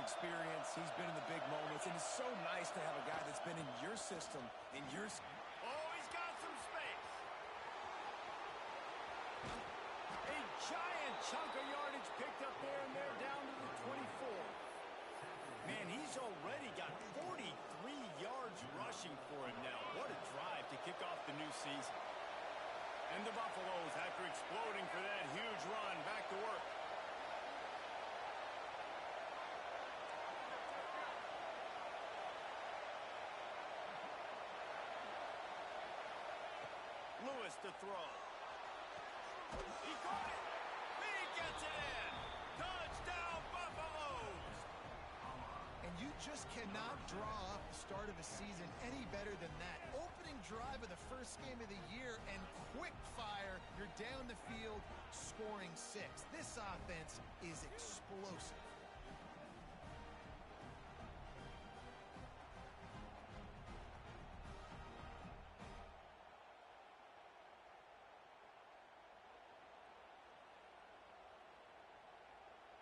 experience. He's been in the big moments, and it's so nice to have a guy that's been in your system, in your... Oh, he's got some space. A giant chunk of yardage picked up there, and they're down to the 24. Man, he's already got 43 yards rushing for him now. What a drive to kick off the new season. And the Buffaloes, after exploding for that huge run, back to work. Lewis to throw. He caught it. He gets it in. Touchdown, Buffaloes. And you just cannot draw up the start of a season any better than that. Opening drive of the first game of the year and quick fire. You're down the field scoring 6. This offense is explosive.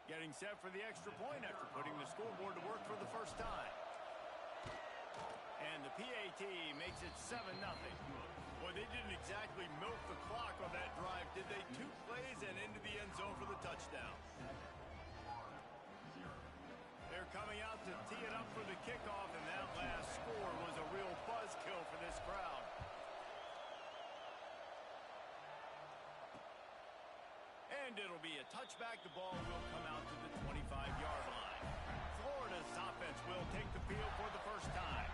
Getting set for the extra point after putting the scoreboard to work for the first time. And the PAT makes it 7-0. Boy, they didn't exactly milk the clock on that drive, did they? 2 plays and into the end zone for the touchdown. They're coming out to tee it up for the kickoff, and that last score was a real buzzkill for this crowd. And it'll be a touchback. The ball will come out to the 25-yard line. Florida's offense will take the field for the first time.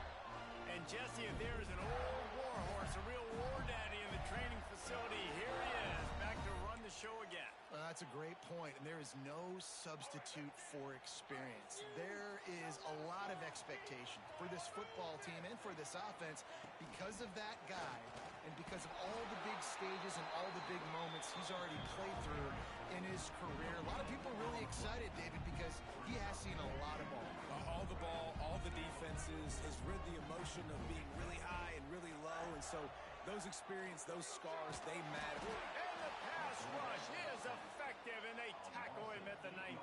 And Jesse, if there is an old war horse, a real war daddy in the training facility, here he is, back to run the show again. Well, that's a great point, and there is no substitute for experience. There is a lot of expectation for this football team and for this offense because of that guy and because of all the big stages and all the big moments he's already played through in his career. A lot of people are really excited, David, because he has seen a lot of ball. All the ball, all the defenses, has rid the emotion of being really high and really low, and so those experience, those scars, they matter. And the pass rush is effective, and they tackle him at the 19.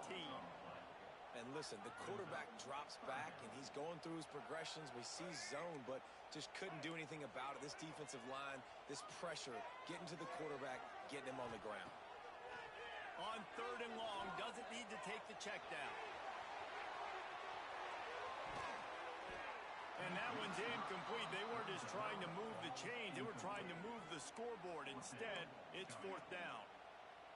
And listen, the quarterback drops back, and he's going through his progressions. We see zone, but just couldn't do anything about it. This defensive line, this pressure, getting to the quarterback, getting him on the ground. On 3rd and long, doesn't need to take the check down. And that one's incomplete. They weren't just trying to move the chains. They were trying to move the scoreboard. Instead, it's 4th down.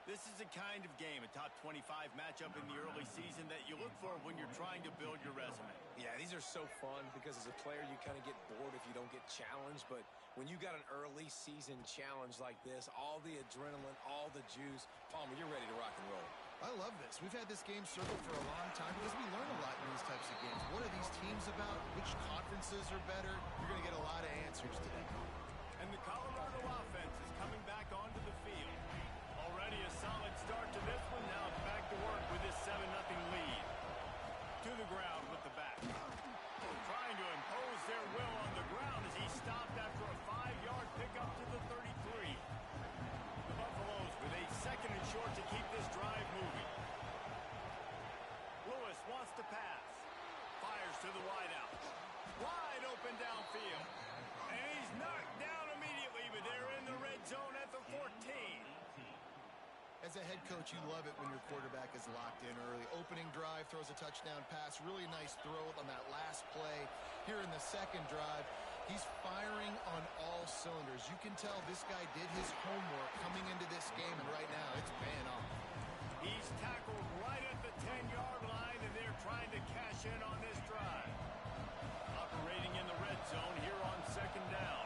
This is the kind of game, a top 25 matchup in the early season that you look for when you're trying to build your resume. Yeah, these are so fun because as a player, you kind of get bored if you don't get challenged. But when you got an early season challenge like this, all the adrenaline, all the juice, Palmer, you're ready to rock and roll. I love this. We've had this game circled for a long time because we learn a lot in these types of games. What are these teams about? Which conferences are better? You're going to get a lot of answers today. And the Colorado offense is coming back onto the field. Already a solid start to this one. Now it's back to work with this 7-0 lead. To the ground with the back. Trying to impose their will on the ground as he stopped after a 5-yard pickup to the 33. The Buffaloes with a 2nd and short to keep this drive moving. Lewis wants to pass. Fires to the wideout. Wide open downfield. And he's knocked down immediately, but they're in the red zone at the 14. As a head coach, you love it when your quarterback is locked in early. Opening drive, throws a touchdown pass. Really nice throw on that last play. Here in the 2nd drive, he's firing on all cylinders. You can tell this guy did his homework coming into this game, and right now it's paying off. He's tackled right at the 10-yard line, and they're trying to cash in on this drive. Operating in the red zone here on 2nd down.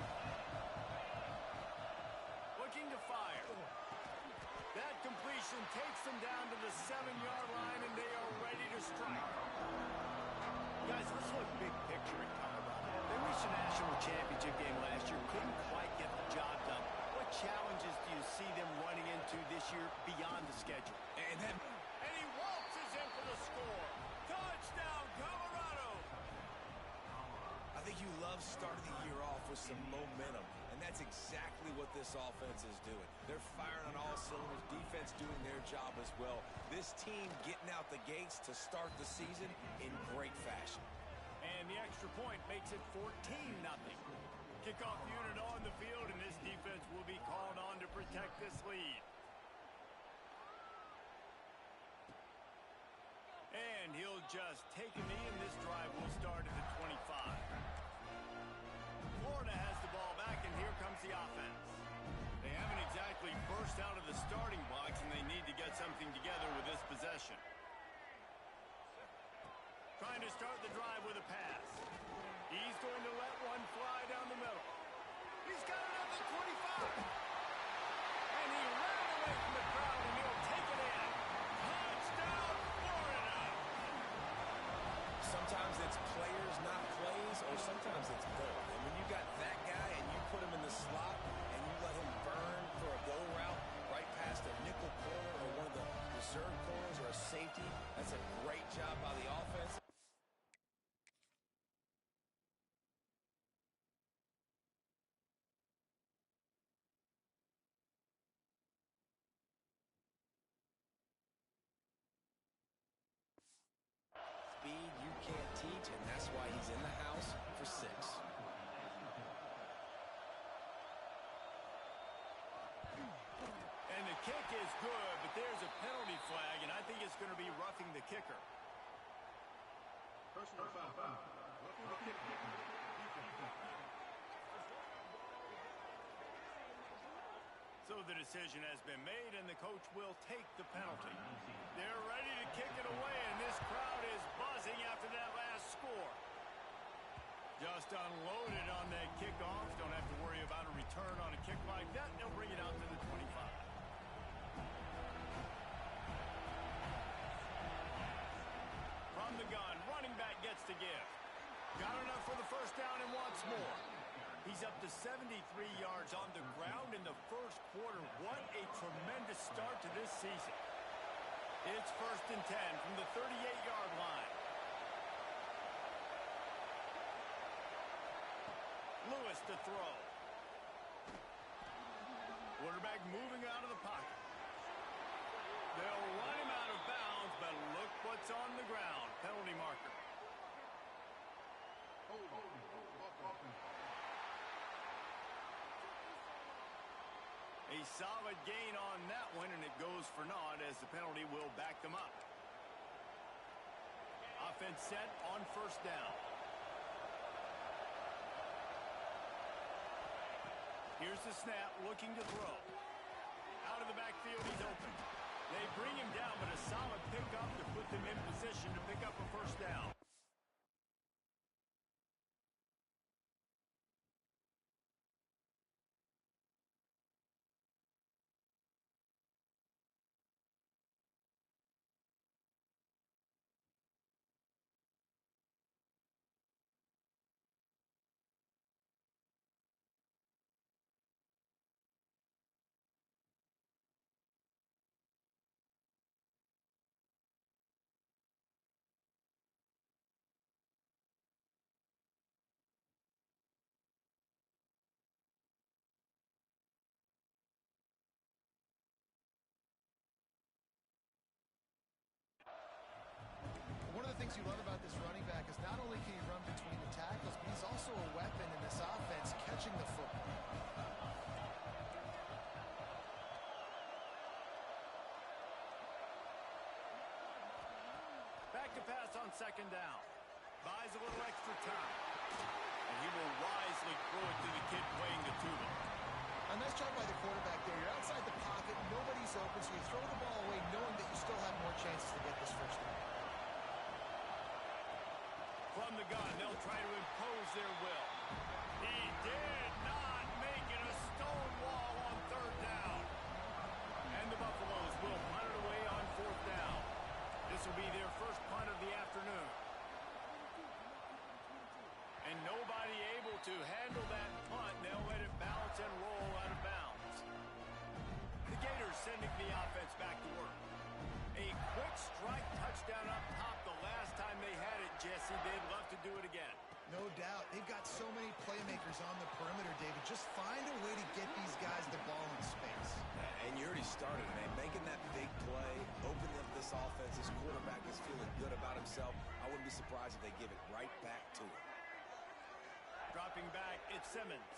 Looking to fire. That completion takes them down to the 7-yard line, and they are ready to strike. Guys, let's look big picture at Colorado. They reached a national championship game last year, couldn't quite get the job done. What challenges do you see them running into this year beyond the schedule? And he waltzes in for the score. Touchdown, Colorado! I think you love starting the year off with some momentum, and that's exactly what this offense is doing. They're firing on all cylinders, defense doing their job as well. This This team getting out the gates to start the season in great fashion. And the extra point makes it 14-0. Kickoff unit on the field, and this defense will be called on to protect this lead. And he'll just take a knee, and this drive will start at the 25. Florida has the ball back, and here comes the offense. They haven't exactly burst out of the starting blocks, and they need to get something together with this possession. Trying to start the drive with a pass. He's going to let one fly down the middle. He's got it at the 25. And he ran away from the crowd, and he'll take it in. Touchdown, Florida! Sometimes it's players, not plays, or sometimes it's both. And when you got that guy and you put him in the slot and you let him burn for a go route right past a nickel corner or one of the reserve corners or a safety, that's a great job by the offense. Speed you can't teach, and that's why he's in the house for 6. And the kick is good, but there's a penalty flag, and I think it's going to be roughing the kicker. Personal foul. Roughing the kicker. So the decision has been made, and the coach will take the penalty. They're ready to kick it away, and this crowd is buzzing after that last score. Just unloaded on that kickoff. Don't have to worry about a return on a kick like that. They'll bring it out to the 25. From the gun, running back gets the give. Got enough for the first down and wants more. He's up to 73 yards on the ground in the first quarter. What a tremendous start to this season. It's 1st and 10 from the 38-yard line. Lewis to throw. Quarterback moving out of the pocket. They'll run him out of bounds, but look what's on the ground. Penalty marker. A solid gain on that one, and it goes for naught as the penalty will back them up. Offense set on 1st down. Here's the snap, looking to throw. Out of the backfield, he's open. They bring him down, but a solid pickup to put them in position to pick up a 1st down. One of the things you love about this running back is not only can he run between the tackles, but he's also a weapon in this offense catching the football. Back to pass on 2nd down. Buys a little extra time. And he will wisely throw it to the kid playing the tuba. A nice job by the quarterback there. You're outside the pocket, nobody's open, so you throw the ball away knowing that you still have more chances to get this 1st down. From the gun, they'll try to impose their will. He did not make it a stone wall on 3rd down. And the Buffaloes will punt it away on 4th down. This will be their first punt of the afternoon. And nobody able to handle that punt. They'll let it bounce and roll out of bounds. The Gators sending the offense back to work. A quick strike touchdown up top the last time they had it, Jesse. They'd love to do it again. No doubt. They've got so many playmakers on the perimeter, David. Just find a way to get these guys the ball in space. And you already started, man. Making that big play, opening up this this offense. This quarterback is feeling good about himself. I wouldn't be surprised if they give it right back to him. Dropping back, it's Simmons.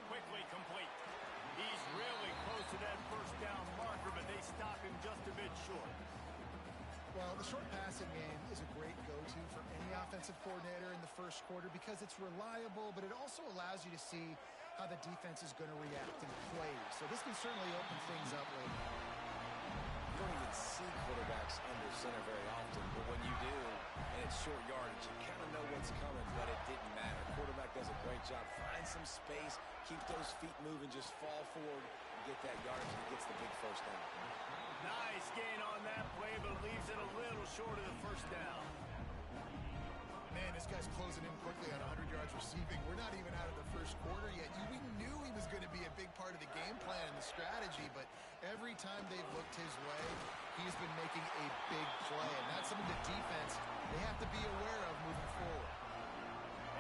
Quickly complete. He's really close to that first down marker, but they stop him just a bit short. Well, the short passing game is a great go-to for any offensive coordinator in the first quarter because it's reliable, but it also allows you to see how the defense is going to react in plays. So this can certainly open things up later. You don't even see quarterbacks under center very often, but when you do, and it's short yardage, you kind of know what's coming, but it didn't matter. Quarterback does a great job. Find some space, keep those feet moving, just fall forward and get that yardage, and he gets the big first down. Nice gain on that play, but leaves it a little short of the first down. Man, this guy's closing in quickly on 100 yards receiving. We're not even out of the first quarter yet. We knew he was going to be a big part of the game plan and the strategy, but every time they've looked his way, he's been making a big play, and that's something the defense, they have to be aware of moving forward.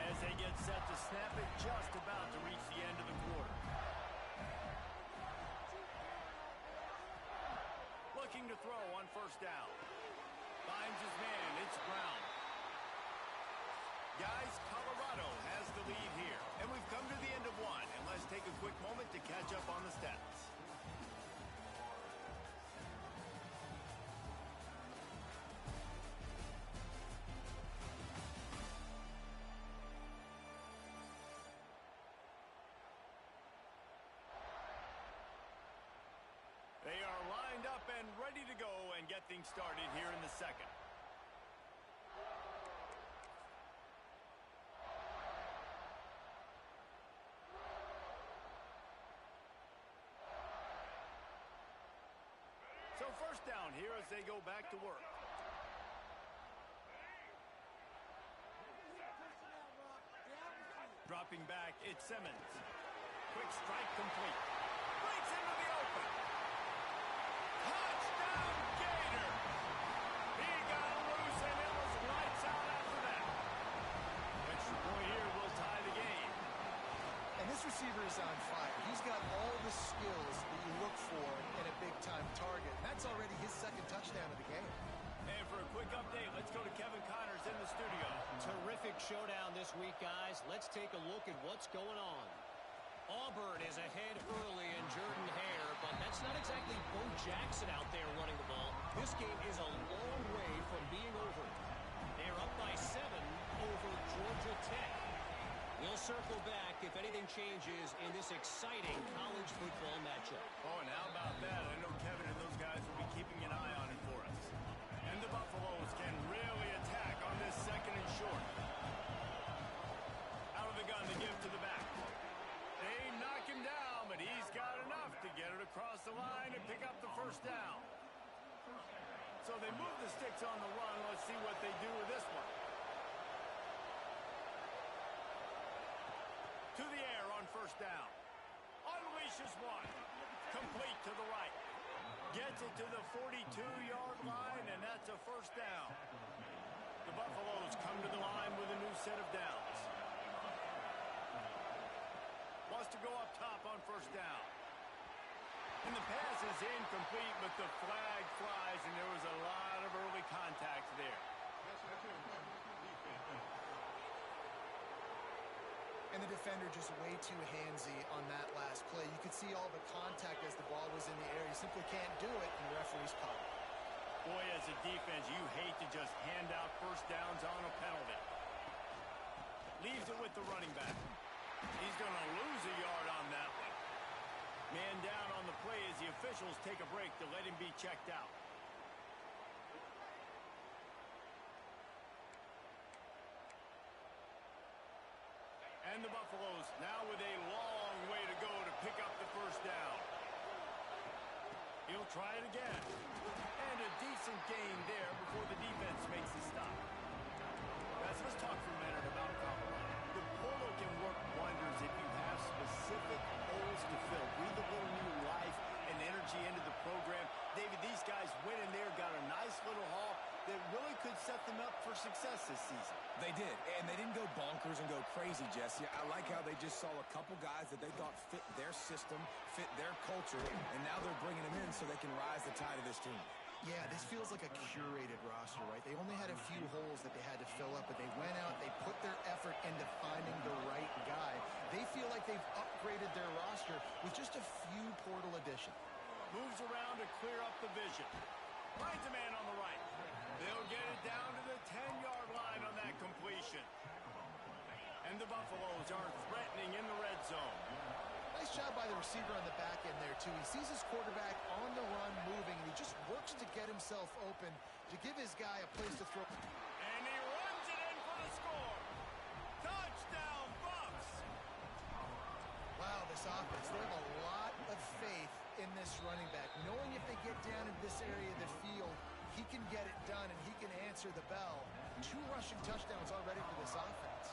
As they get set to snap it, just about to reach the end of the quarter. Looking to throw on first down. Finds his man, it's Brown. Guys, Colorado has the lead here. And we've come to the end of one. And let's take a quick moment to catch up on the stats. They are lined up and ready to go and get things started here in the second. So first down here as they go back to work. Dropping back, it's Simmons. Quick strike complete. Breaks into the open. Touchdown, Gator! He got loose and it was lights out after that. Extra point here will tie the game. And this receiver is on fire. He's got all the skills that you look for in a big-time target. That's already his second touchdown of the game. And for a quick update, let's go to Kevin Connors in the studio. Terrific showdown this week, guys. Let's take a look at what's going on. Auburn is ahead early in Jordan Hare, but that's not exactly Bo Jackson out there running the ball. This game is a long way from being over. They're up by 7 over Georgia Tech. We'll circle back if anything changes in this exciting college football matchup. Oh, and how about that? I know Kevin and those guys will be keeping an eye on it for us. And the Buffaloes can really attack on this second and short. Out of the gun, they give to the back. They knock him down, but he's got enough to get it across the line and pick up the first down. So they move the sticks on the run. Let's see what they do with this one. To the air on first down. Unleashes one. Complete to the right. Gets it to the 42-yard line, and that's a first down. The Buffaloes come to the line with a new set of downs. Wants to go up top on first down. And the pass is incomplete, but the flag flies, and there was a lot of early contact there. And the defender just way too handsy on that last play. You could see all the contact as the ball was in the air. You simply can't do it, and the referee's caught it. Boy, as a defense, you hate to just hand out first downs on a penalty. Leaves it with the running back. He's going to lose a yard on that one. Man down on the play as the officials take a break to let him be checked out. And the Buffaloes now with a long way to go to pick up the first down. He'll try it again. And a decent gain there before the defense makes the stop. Guys, let's talk for a minute about Colorado. The polo can work wonders if you have specific holes to fill. Breathe a little new life and energy into the program. David, these guys went in there, got a nice little haul that really could set them up for success this season. They did, and they didn't go bonkers and go crazy, Jesse. I like how they just saw a couple guys that they thought fit their system, fit their culture, and now they're bringing them in so they can rise the tide of this team. Yeah, this feels like a curated roster, right? They only had a few holes that they had to fill up, but they went out, they put their effort into finding the right guy. They feel like they've upgraded their roster with just a few portal additions. Moves around to clear up the vision. Finds a man on the right. They'll get it down to the 10-yard line on that completion. And the Buffaloes are threatening in the red zone. Nice job by the receiver on the back end there, too. He sees his quarterback on the run moving, and he just works to get himself open to give his guy a place to throw. And he runs it in for the score. Touchdown, Buffs! Wow, this offense, they have a lot of faith in this running back, knowing if they get down into this area of the field, he can get it done and he can answer the bell. 2 rushing touchdowns already for this offense.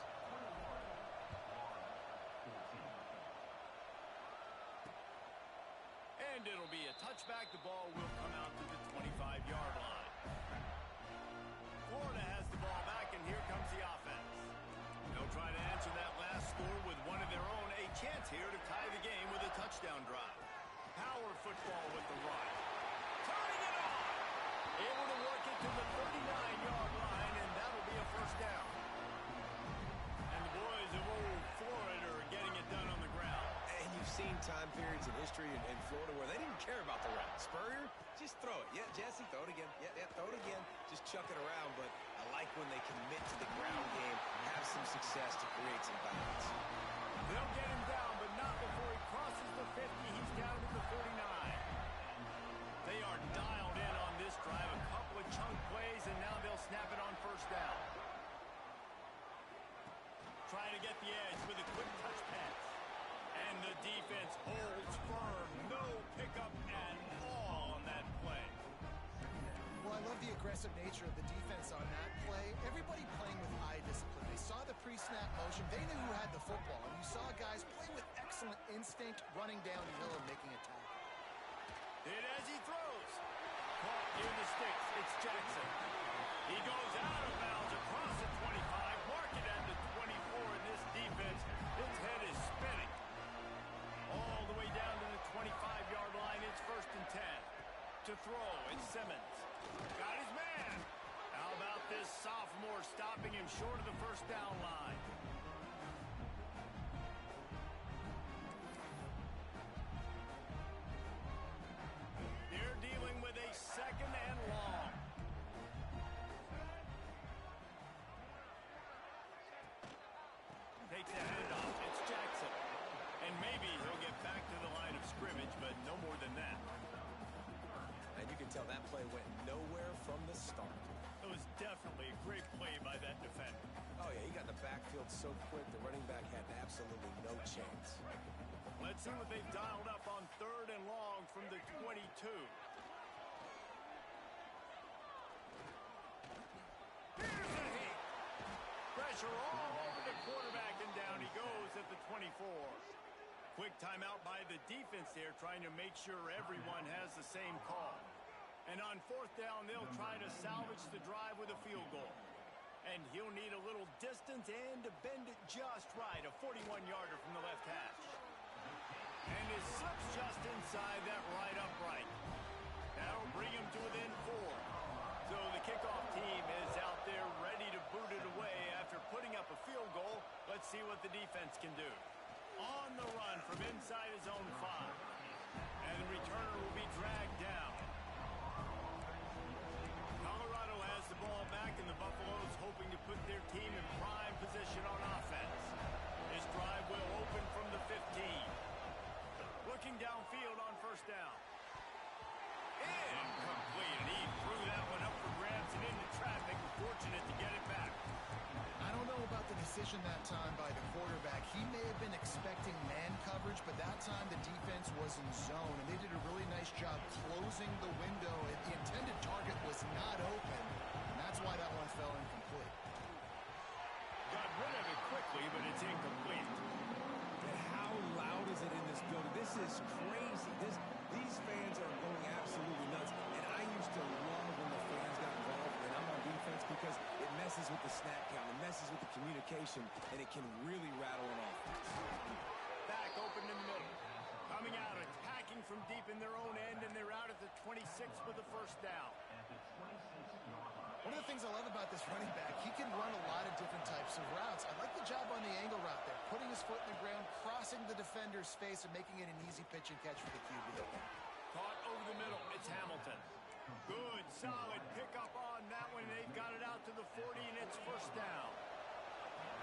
And it'll be a touchback. The ball will come out to the 25-yard line. Florida has the ball back, and here comes the offense. They'll try to answer that last score with one of their own. A chance here to tie the game with a touchdown drive. Power football with the run. Turning it on. Able to work it to the 39-yard line, and that'll be a first down. And the boys of old Florida are getting it done on the ground. And you've seen time periods in history in Florida where they didn't care about the route. Spurrier, just throw it. Yeah, Jesse, throw it again. Yeah, throw it again. Just chuck it around. But I like when they commit to the ground game, have some success to create some balance. They'll get him down, but not before he crosses the 50. He's down to the 49. They are dialed in on this drive. A couple of chunk plays, and now they'll snap it on first down. Trying to get the edge with a quick touch pass. And the defense holds firm. No pickup at all on that play. Well, I love the aggressive nature of the defense on that play. Everybody playing with eye discipline. They saw the pre-snap motion. They knew who had the football. And you saw guys play with excellent instinct, running downhill and making a tackle. Hit as he throws. Caught in the sticks. It's Jackson. He goes out of bounds across the 25. Mark it at the 24 in this defense. Its head is spinning. All the way down to the 25-yard line. It's 1st and 10. To throw, it's Simmons. Got his man. How about this sophomore stopping him short of the first down line? They're dealing with a 2nd and long. Takes the handoff. It's Jackson. And maybe he'll get back to the line of scrimmage, but no more than that. And you can tell that play went nowhere from the start. It was definitely a great play by that defender. Oh, yeah, he got in the backfield so quick, the running back had absolutely no chance. Let's see what they've dialed up on 3rd and long from the 22. Here's a hit. Pressure all over the quarterback, and down he goes at the 24. Quick timeout by the defense there, trying to make sure everyone has the same call. And on 4th down, they'll try to salvage the drive with a field goal. And he'll need a little distance and to bend it just right, a 41-yarder from the left hash. And it slips just inside that right upright. That'll bring him to within 4. So the kickoff team is out there ready to boot it away after putting up a field goal. Let's see what the defense can do. On the run from inside his own 5. And the returner will be dragged down. Colorado has the ball back, and the Buffaloes hoping to put their team in prime position on offense. This drive will open from the 15. Looking downfield on 1st down. Incomplete, and he threw that one up for grabs and into traffic. Fortunate to get it back. I don't know about the decision that time by the quarterback. He may have been expecting man coverage, but that time the defense was in zone, and they did a really nice job closing the window. The intended target was not open, and that's why that one fell incomplete. Got rid of it quickly, but it's incomplete. How loud is it in this building? This is crazy. These fans are going absolutely nuts. And I used to love when the fans got involved when I'm on defense because it messes with the snap count, it messes with the communication, and it can really rattle an offense. Back open in the middle. Coming out, attacking from deep in their own end, and they're out at the 26 with the first down. One of the things I love about this running back, he can run a lot of different types of routes. I like the job on the angle route there, putting his foot in the ground, crossing the defender's face, and making it an easy pitch and catch for the QB. Caught over the middle. It's Hamilton. Good, solid pickup on that one. They've got it out to the 40, and it's first down.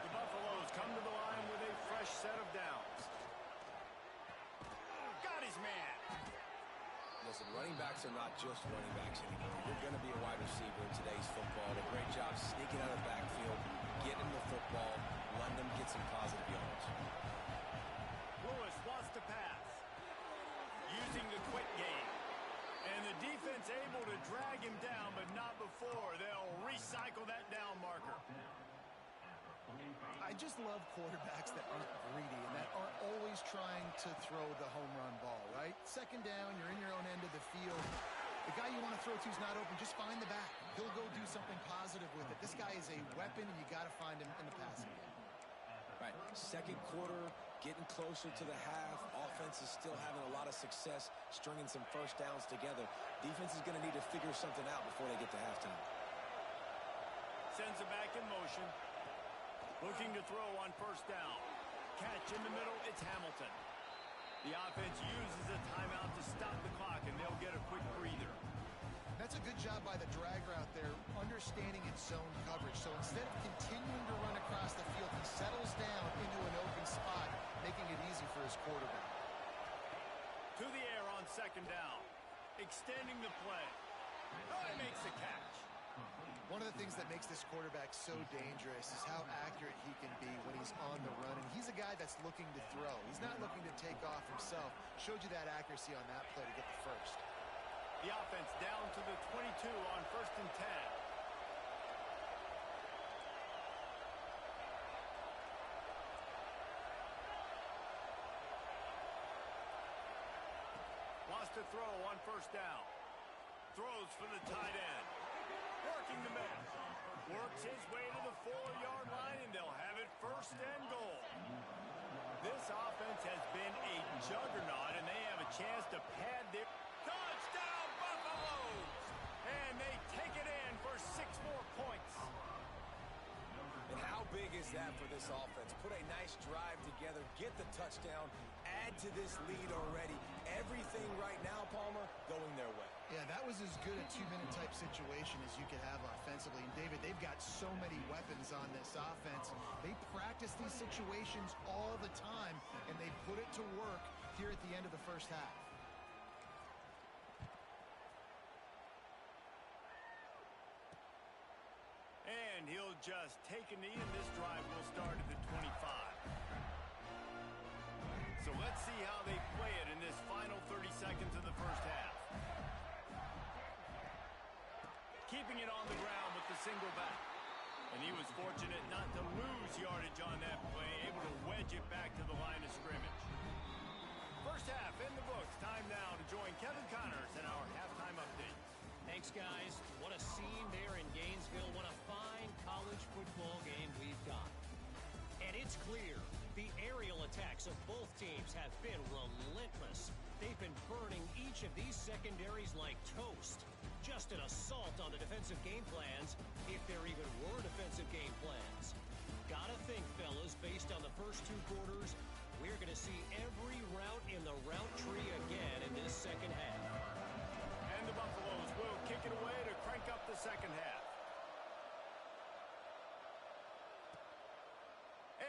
The Buffaloes come to the line with a fresh set of downs. Got his man. Listen, running backs are not just running backs anymore. You're going to be a wide receiver in today's football. A great job sneaking out of the backfield, getting the football, letting them get some positive yards. Lewis wants to pass. Using the quick game. And the defense able to drag him down, but not before. They'll recycle that down marker. I just love quarterbacks that aren't greedy and that aren't always trying to throw the home run ball, right? Second down, you're in your own end of the field. The guy you want to throw to is not open. Just find the back. He'll go do something positive with it. This guy is a weapon, and you got to find him in the passing game. Right, second quarter, getting closer to the half. Offense is still having a lot of success stringing some first downs together. Defense is going to need to figure something out before they get to halftime. Sends it back in motion. Looking to throw on first down. Catch in the middle, it's Hamilton. The offense uses a timeout to stop the clock, and they'll get a quick breather. That's a good job by the drag route there, understanding its zone coverage. So instead of continuing to run across the field, he settles down into an open spot, making it easy for his quarterback. To the air on second down. Extending the play. Oh, he makes the catch. One of the things that makes this quarterback so dangerous is how accurate he can be when he's on the run. And he's a guy that's looking to throw. He's not looking to take off himself. Showed you that accuracy on that play to get the first. The offense down to the 22 on first and 10. Wants to throw on first down. Throws for the tight end. Working the middle. Works his way to the 4-yard line, and they'll have it first and goal. This offense has been a juggernaut, and they have a chance to pad their... Touchdown, Buffaloes! And they take it in for 6 more points. And how big is that for this offense? Put a nice drive together, get the touchdown, add to this lead already. Everything right now, Palmer, going their way. Yeah, that was as good a 2-minute type situation as you could have offensively. And David, they've got so many weapons on this offense. They practice these situations all the time, and they put it to work here at the end of the first half. And he'll just take a knee, and this drive will start at the 25. So let's see how they play it in this final 30 seconds of the first half. Keeping it on the ground with the single back. And he was fortunate not to lose yardage on that play, able to wedge it back to the line of scrimmage. First half in the books. Time now to join Kevin Connors in our halftime update. Thanks, guys. What a scene there in Gainesville. What a fine college football game we've got. And it's clear the aerial attacks of both teams have been relentless. They've been burning each of these secondaries like toast. Just an assault on the defensive game plans, if there even were defensive game plans. Gotta think, fellas, based on the first 2 quarters, we're going to see every route in the route tree again in this second half. And the Buffaloes will kick it away to crank up the second half.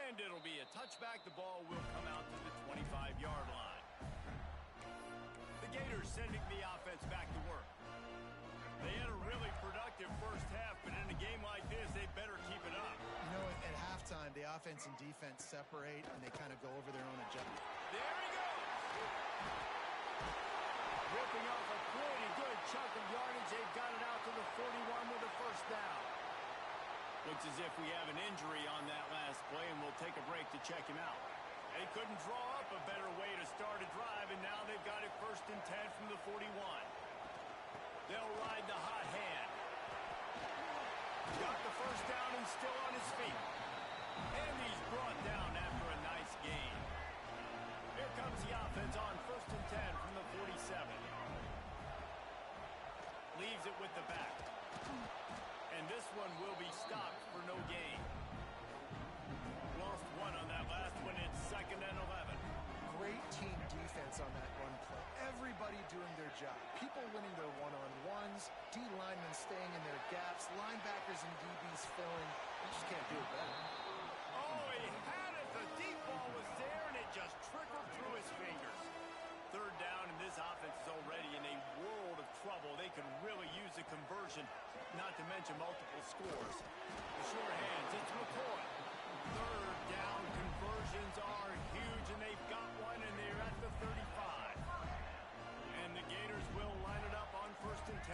And it'll be a touchback. The ball will come out to the 25-yard line. The Gators sending the offense back to work. They had a really productive first half, but in a game like this, they better keep it up. You know, at halftime, the offense and defense separate, and they kind of go over their own agenda. There he goes! Ripping off a pretty good chunk of yardage. They've got it out to the 41 with a first down. Looks as if we have an injury on that last play, and we'll take a break to check him out. They couldn't draw up a better way to start a drive, and now they've got it first and 10 from the 41. They'll ride the hot hand. Got the first down and still on his feet. And he's brought down after a nice gain. Here comes the offense on 1st and 10 from the 47. Leaves it with the back. And this one will be stopped for no gain. Lost one on that last one. It's 2nd and 11. Great team defense on that run play. Everybody doing their job. People winning their one-on-ones, D linemen staying in their gaps, linebackers and DBs filling. You just can't do it better. Oh, he had it. The deep ball was there, and it just trickled through his fingers. 3rd down, and this offense is already in a world of trouble. They could really use a conversion, not to mention multiple scores. The sure hands, it's McCoy. 3rd down conversions are huge, and they've got one, and they're at the 35. And the Gators will line it up on 1st and 10.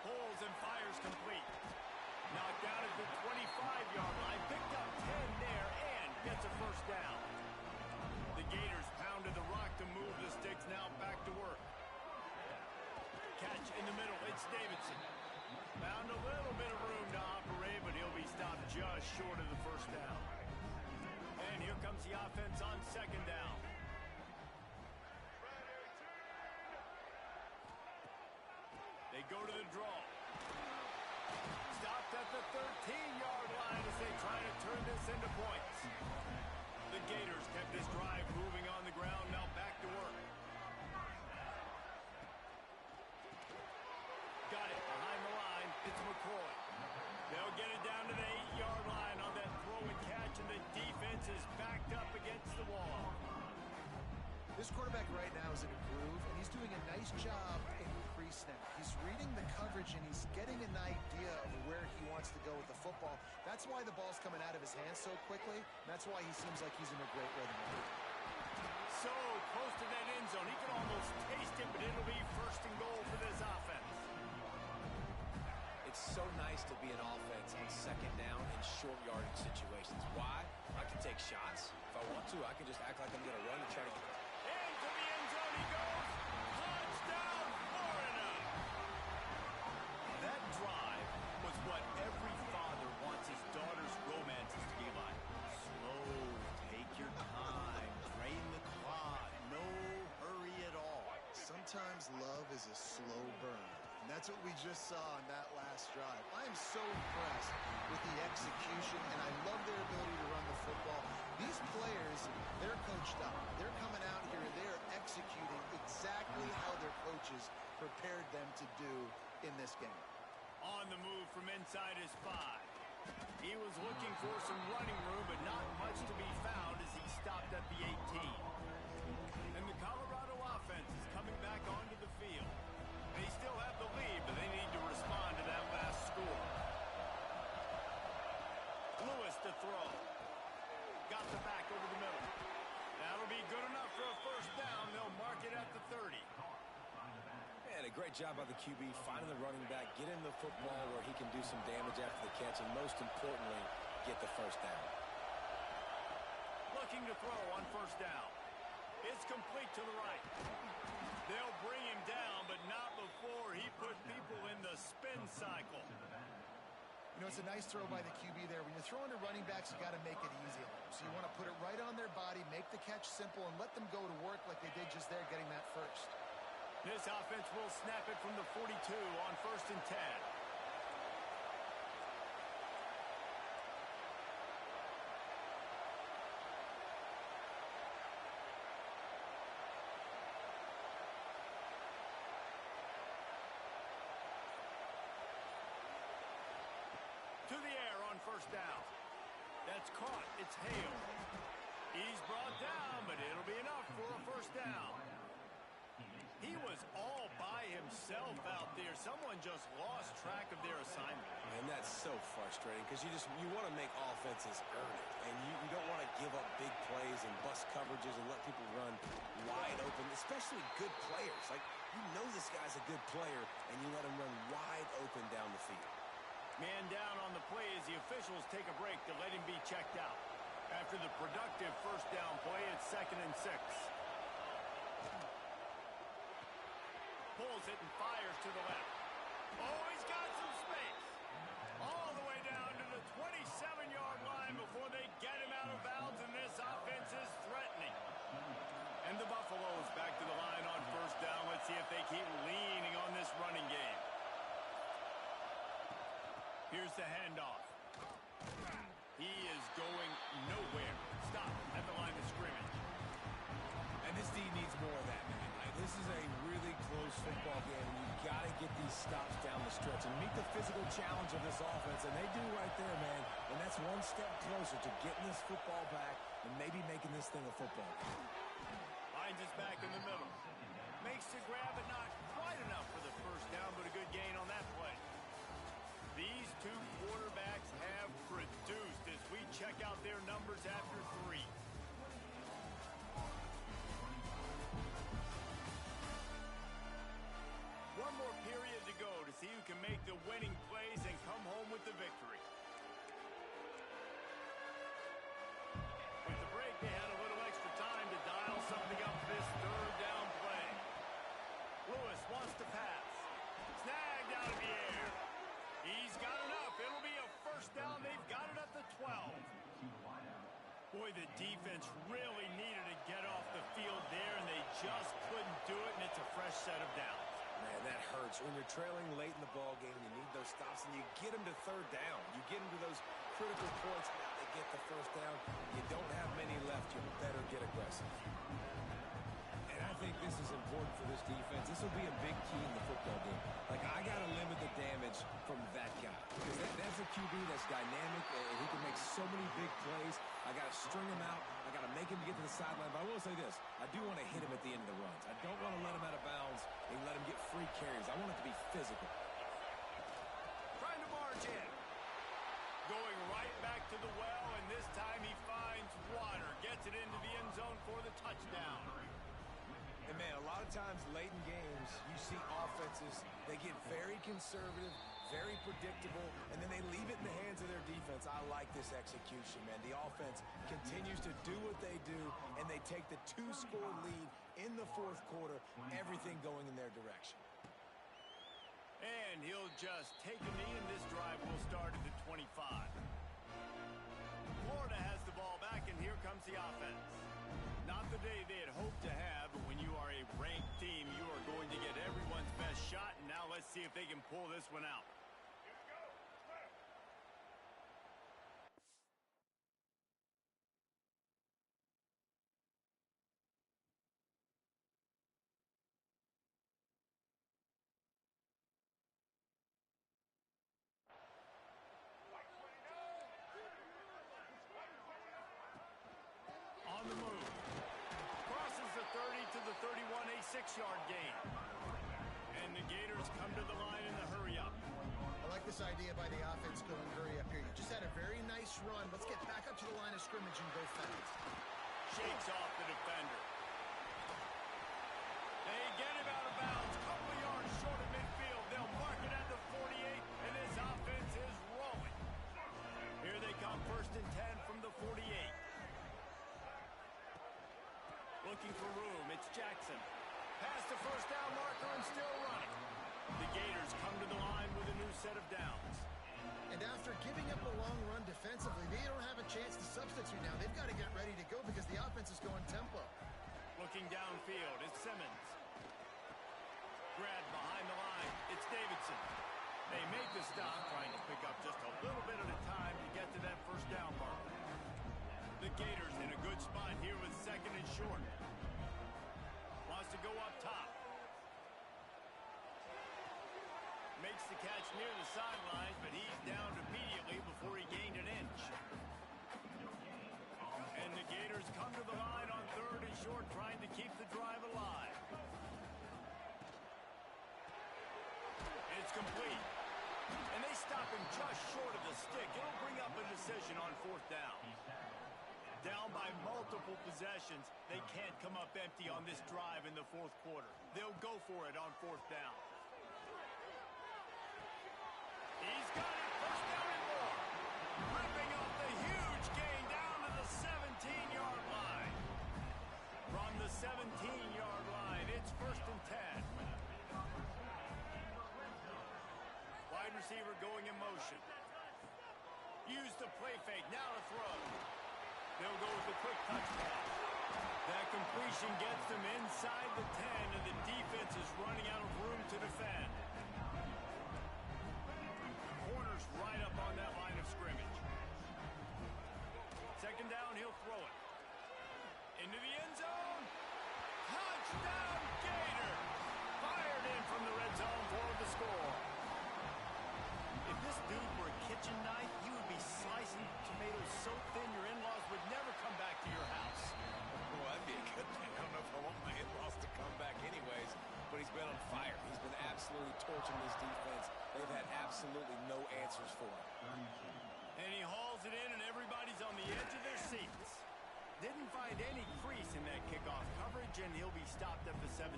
Pulls and fires complete. Knocked down at the 25-yard line. Picked up 10 there and gets a 1st down. The Gators pounded the rock to move the sticks. Now back to work. Catch in the middle. It's Davidson. Found a little bit of room to operate, but he'll be stopped just short of the 1st down. And here comes the offense on 2nd down. They go to the draw. Stopped at the 13-yard line as they try to turn this into points. The Gators kept this drive moving on the ground. Now back to work. Got it behind the line. It's McCoy. They'll get it down to the 8-yard line on that throw and catch, and the defense is backed up against the wall. This quarterback right now is in a groove, and he's doing a nice job in pre-snap. He's reading the coverage, and he's getting an idea of where he wants to go with the football. That's why the ball's coming out of his hands so quickly. That's why he seems like he's in a great rhythm. So close to that end zone. He can almost taste it, but it'll be 1st and goal for this offense. It's so nice to be an offense on 2nd down in short yardage situations. Why? I can take shots. If I want to, I can just act like I'm going to run and try to get Into the end zone he goes. Touchdown, Florida. That drive was what every father wants his daughter's romances to be like. Slow, take your time, drain the clock, no hurry at all. Sometimes love is a slow burn. And that's what we just saw on that last drive. I am so impressed with the execution, and I love their ability to run the football. These players, they're coached up. They're coming out here. They're executing exactly how their coaches prepared them to do in this game. On the move from inside his 5. He was looking for some running room, but not much to be found as he stopped at the 18. And the Colorado offense is coming back onto the field. They still have the lead, but they need to respond to that last score. Lewis to throw. Got the back over the middle. That'll be good enough for a 1st down. They'll mark it at the 30. Man, a great job by the QB finding the running back, getting the football where he can do some damage after the catch, and most importantly, get the 1st down. Looking to throw on 1st down. It's complete to the right. They'll bring him down, but not before he put people in the spin cycle. You know, it's a nice throw by the QB there. When you're throwing to running backs, you got to make it easy on them. So you want to put it right on their body, make the catch simple, and let them go to work like they did just there, getting that 1st. This offense will snap it from the 42 on 1st and 10. To the air on 1st down. That's caught. It's Hale. He's brought down, but it'll be enough for a 1st down. He was all by himself out there. Someone just lost track of their assignment. And that's so frustrating because you want to make offenses earn it. And you don't want to give up big plays and bust coverages and let people run wide open, especially good players. Like, you know this guy's a good player, and you let him run wide open down the field. Man down on the play as the officials take a break to let him be checked out. After the productive 1st down play, it's 2nd and 6. Pulls it and fires to the left. Oh, he's got some space. All the way down to the 27-yard line before they get him out of bounds, and this offense is threatening. And the Buffaloes back to the line on first down. Let's see if they keep leaning on this running game. Here's the handoff. He is going nowhere. Stop at the line of scrimmage. And this D needs more of that, man. This is a really close football game. You've got to get these stops down the stretch and meet the physical challenge of this offense, and they do right there, man. And that's one step closer to getting this football back and maybe making this thing a football game. Finds us back in the middle. Makes the grab, but not quite enough for the first down, but a good gain on that play. These two quarterbacks have produced as we check out their numbers after 3. One more period to go to see who can make the winning plays and come home with the victory. With the break, they had a little extra time to dial something up for this third down play. Lewis wants to pass. Snagged out of the air. He's got enough. It'll be a first down. They've got it at the 12. Boy, the defense really needed to get off the field there, and they just couldn't do it, and it's a fresh set of downs. Man, that hurts. When you're trailing late in the ball game, you need those stops, and you get them to third down. You get them to those critical points. Now they get the first down. You don't have many left. You better get aggressive. And I think this is important for this defense. This will be a big key in the football game. Like, I got to limit the damage from that guy. Because that's a QB that's dynamic, and he can make so many big plays. I got to string him out. I got to make him get to the sideline. But I will say this. I do want to hit him at the end of the runs. I don't want to let him out of bounds and let him get free carries. I want it to be physical. Trying to march in. Going right back to the well, and this time he finds water. Gets it into the end zone for the touchdown. And, man, a lot of times late in games, you see offenses, they get very conservative, very predictable, and then they leave it in the hands of their defense. I like this execution, man. The offense continues to do what they do, and they take the 2-score lead in the fourth quarter, everything going in their direction. And he'll just take a knee, and this drive will start at the 25. Florida has the ball back, and here comes the offense. Not the day they had hoped to have, but when you are a ranked team, you are going to get everyone's best shot, and now let's see if they can pull this one out. On the move. Crosses the 30 to the 31, a 6-yard gain. And the Gators come to the line in the hurry-up. I like this idea by the offense going hurry up here. You just had a very nice run. Let's get back up to the line of scrimmage and go fast. Shakes off the defender. They get him out of bounds. Couple of yards short of midfield. They'll mark it at the 48, and this offense is rolling. Here they come, 1st and 10 from the 48. Looking for room. It's Jackson. Past the first down marker and still running. The Gators come to the line with a new set of downs. And after giving up a long run defensively, they don't have a chance to substitute now. They've got to get ready to go because the offense is going tempo. Looking downfield, it's Simmons. Grabbed behind the line, it's Davidson. They make the stop, trying to pick up just a little bit at a time to get to that first down marker. The Gators in a good spot here with 2nd and short. Wants to go up top. Makes the catch near the sidelines, but he's down immediately before he gained an inch. And the Gators come to the line on 3rd and short, trying to keep the drive alive. It's complete. And they stop him just short of the stick. It'll bring up a decision on 4th down. Down by multiple possessions, they can't come up empty on this drive in the 4th quarter. They'll go for it on 4th down. He's got it, 1st down and more. Ripping up the huge gain down to the 17-yard line. From the 17-yard line, it's 1st and 10. Wide receiver going in motion. Use the play fake. Now to throw. They'll go with the quick touch pass. That completion gets them inside the 10, and the defense is running out of room to defend. Corner's right up on that line of scrimmage. Second down, he'll throw it. Into the end zone. Touchdown, Gator. Fired in from the red zone for the score. If this dude were a kitchen knife, he would be slicing tomatoes so thin your in-laws would never come back to your house. Well, that'd be a good thing. I don't know if I want my in-laws to come back anyways, but he's been on fire. He's been absolutely torching this defense. They've had absolutely no answers for him. And he hauls it in, and everybody's on the edge of their seats. Didn't find any crease in that kickoff coverage, and he'll be stopped at the 17.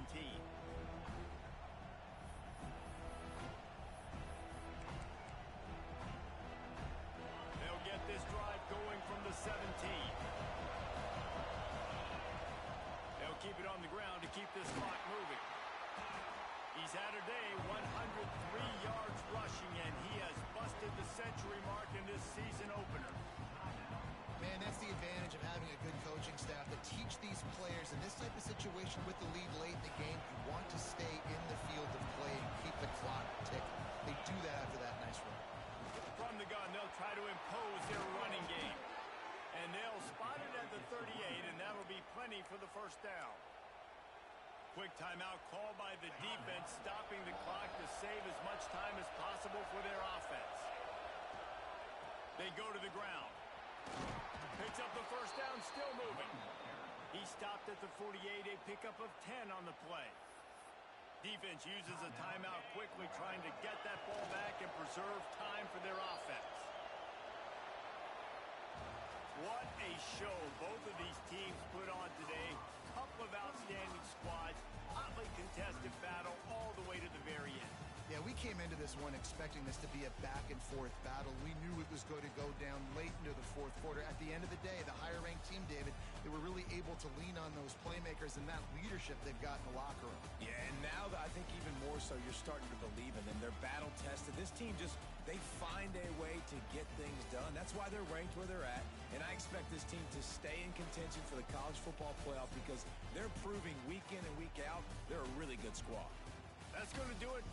They'll get this drive going from the 17. They'll keep it on the ground to keep this clock moving. He's had a day, 103 yards rushing, and he has busted the century mark in this season opener. Man, that's the advantage of having a good coaching staff to teach these players in this type of situation with the lead late in the game. You want to stay in the field of play and keep the clock ticking. They do that after that nice run. From the gun, they'll try to impose their running game. And they'll spot it at the 38, and that'll be plenty for the first down. Quick timeout called by the defense, stopping the clock to save as much time as possible for their offense. They go to the ground. Picks up the first down, still moving. He stopped at the 48, a pickup of 10 on the play. Defense uses a timeout quickly, trying to get that ball back and preserve time for their offense. What a show both of these teams put on today. Couple of outstanding squads, hotly contested battle all the way to the very end. Yeah, we came into this one expecting this to be a back-and-forth battle. We knew it was going to go down late into the fourth quarter. At the end of the day, the higher-ranked team, David, they were really able to lean on those playmakers and that leadership they've got in the locker room. Yeah, and now I think even more so you're starting to believe in them. They're battle-tested. This team they find a way to get things done. That's why they're ranked where they're at, and I expect this team to stay in contention for the college football playoff because they're proving week in and week out they're a really good squad. That's going to do it for